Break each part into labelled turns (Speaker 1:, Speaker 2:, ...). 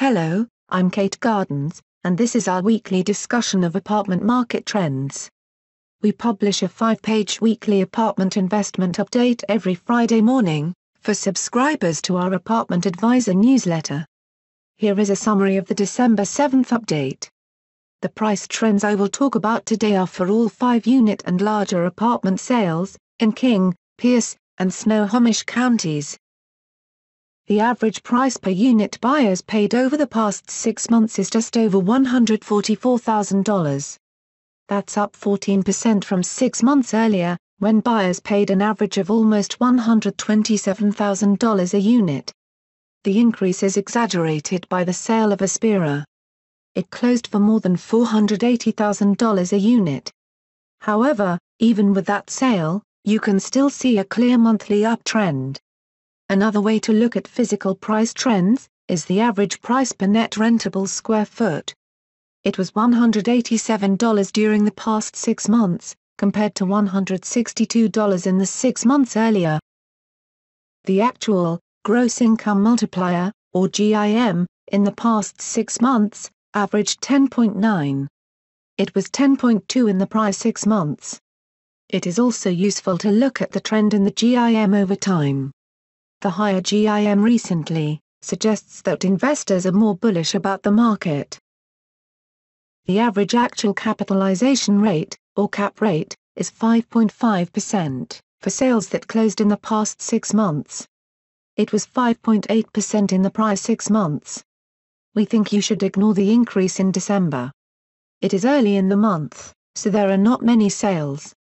Speaker 1: Hello, I'm Kate Gardens, and this is our weekly discussion of apartment market trends. We publish a 5-page weekly apartment investment update every Friday morning, for subscribers to our Apartment Advisor newsletter. Here is a summary of the December 7th update. The price trends I will talk about today are for all 5-unit and larger apartment sales, in King, Pierce, and Snohomish counties. The average price per unit buyers paid over the past 6 months is just over $144,000. That's up 14% from 6 months earlier, when buyers paid an average of almost $127,000 a unit. The increase is exaggerated by the sale of Aspira. It closed for more than $480,000 a unit. However, even with that sale, you can still see a clear monthly uptrend. Another way to look at physical price trends is the average price per net rentable square foot. It was $187 during the past 6 months, compared to $162 in the 6 months earlier. The actual gross income multiplier, or GIM, in the past 6 months, averaged 10.9. It was 10.2 in the prior 6 months. It is also useful to look at the trend in the GIM over time. The higher GIM recently suggests that investors are more bullish about the market. The average actual capitalization rate, or cap rate, is 5.5% for sales that closed in the past 6 months. It was 5.8% in the prior 6 months. We think you should ignore the increase in December. It is early in the month, so there are not many sales.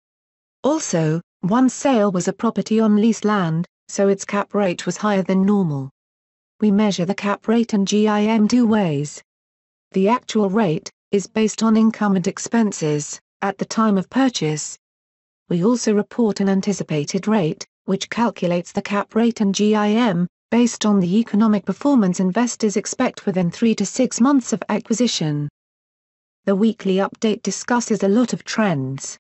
Speaker 1: Also, one sale was a property on leased land, so its cap rate was higher than normal. We measure the cap rate and GIM 2 ways. The actual rate is based on income and expenses at the time of purchase. We also report an anticipated rate, which calculates the cap rate and GIM based on the economic performance investors expect within 3 to 6 months of acquisition. The weekly update discusses a lot of trends.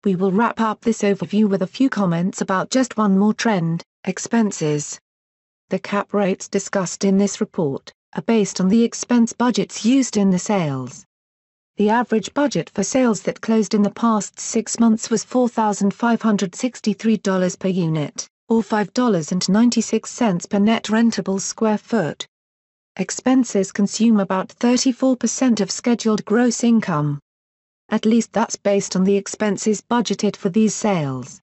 Speaker 1: We will wrap up this overview with a few comments about just one more trend: expenses. The cap rates discussed in this report are based on the expense budgets used in the sales. The average budget for sales that closed in the past 6 months was $4,563 per unit, or $5.96 per net rentable square foot. Expenses consume about 34% of scheduled gross income. At least that's based on the expenses budgeted for these sales.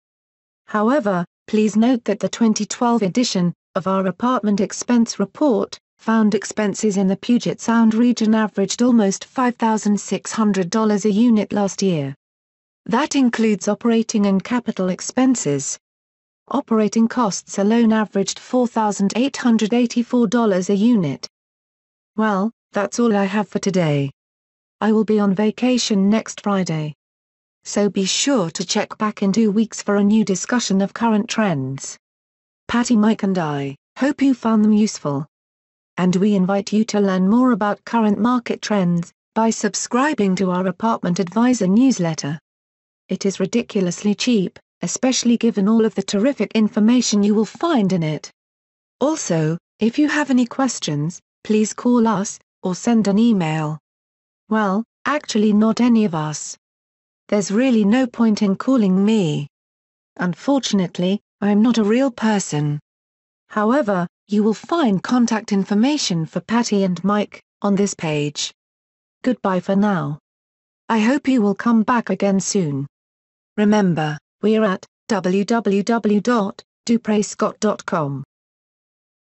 Speaker 1: However, please note that the 2012 edition of our apartment expense report found expenses in the Puget Sound region averaged almost $5,600 a unit last year. That includes operating and capital expenses. Operating costs alone averaged $4,884 a unit. Well, that's all I have for today. I will be on vacation next Friday. So be sure to check back in 2 weeks for a new discussion of current trends. Patty, Mike and I hope you found them useful. And we invite you to learn more about current market trends by subscribing to our Apartment Advisor newsletter. It is ridiculously cheap, especially given all of the terrific information you will find in it. Also, if you have any questions, please call us or send an email. Well, actually not any of us. There's really no point in calling me. Unfortunately, I am not a real person. However, you will find contact information for Patty and Mike on this page. Goodbye for now. I hope you will come back again soon. Remember, we're at www.duprescott.com.